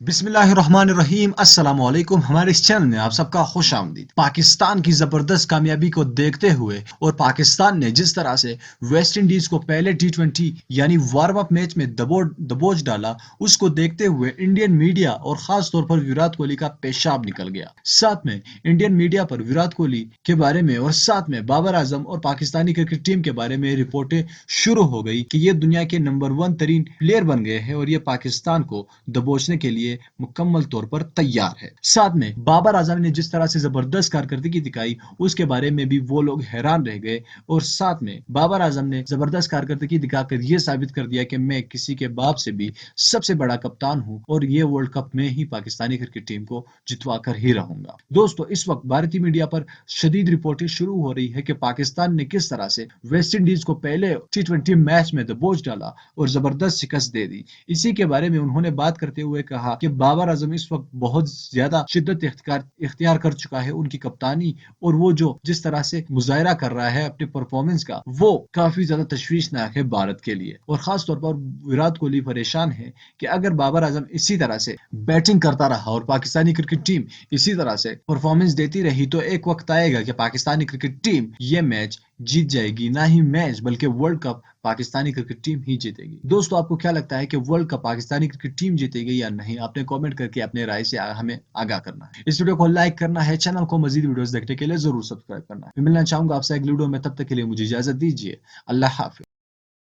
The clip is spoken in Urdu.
بسم اللہ الرحمن الرحیم، السلام علیکم۔ ہمارے اس چینل میں آپ سب کا خوش آمدید۔ پاکستان کی زبردست کامیابی کو دیکھتے ہوئے اور پاکستان نے جس طرح سے ویسٹ انڈیز کو پہلے ٹی 20 یعنی وارم اپ میچ میں دبوچ ڈالا، اس کو دیکھتے ہوئے انڈین میڈیا اور خاص طور پر وراٹ کوہلی کا پیشاب نکل گیا۔ ساتھ میں انڈین میڈیا پر وراٹ کوہلی کے بارے میں اور ساتھ میں بابر اعظم اور پاکستانی کرکٹ ٹیم کے بارے میں رپورٹیں شروع ہو گئی کہ یہ دنیا کے نمبر 1 ترین پلیئر بن گئے ہیں اور یہ پاکستان کو دبوچنے کے لیے مکمل طور پر تیار ہے۔ ساتھ میں بابر اعظم نے جس طرح سے زبردست کارکردگی دکھائی، اس کے بارے میں بھی وہ لوگ حیران رہ گئے، اور ساتھ میں بابر اعظم نے زبردست کارکردگی دکھا کر یہ ثابت کر دیا کہ میں کسی کے باپ سے بھی سب سے بڑا کپتان ہوں اور یہ ورلڈ کپ میں ہی پاکستانی کرکٹ ٹیم کو جتوا کر ہی رہوں گا۔ دوستو، اس وقت بھارتی میڈیا پر شدید رپورٹیں شروع ہو رہی ہے کہ پاکستان نے کس طرح سے ویسٹ انڈیز کو پہلے ٹی 20 میچ میں دبوچ ڈالا اور زبردست شکست دے دی۔ اسی کے بارے میں انہوں نے بات کرتے ہوئے کہا کہ بابر اعظم اس وقت بہت زیادہ شدت اختیار کر چکا ہے، ان کی کپتانی اور وہ جس طرح سے مظاہرہ کر رہا ہے اپنے پرفارمنس کا، وہ کافی زیادہ تشویشناک ہے بھارت کے لیے۔ اور خاص طور پر وراٹ کوہلی پریشان ہے کہ اگر بابر اعظم اسی طرح سے بیٹنگ کرتا رہا اور پاکستانی کرکٹ ٹیم اسی طرح سے پرفارمنس دیتی رہی تو ایک وقت آئے گا کہ پاکستانی کرکٹ ٹیم یہ میچ جیت جائے گی، نہ ہی میچ بلکہ world cup Pakistani cricket team ہی جیتے گی۔ دوستو، آپ کو کیا لگتا ہے کہ world cup Pakistani cricket team جیتے گی یا نہیں؟ آپ نے کامنٹ کر کے اپنے رائے سے ہمیں آگاہ کرنا ہے۔ اس ویڈیو کو لائک کرنا ہے، چینل کو مزید ویڈیوز دیکھنے کے لیے ضرور سبسکرائب کرنا ہے۔ میں ملنا چاہوں گا آپ سے اگلی ویڈیو میں، تب تک کے لیے مجھے اجازت دیجیے۔ اللہ حافظ۔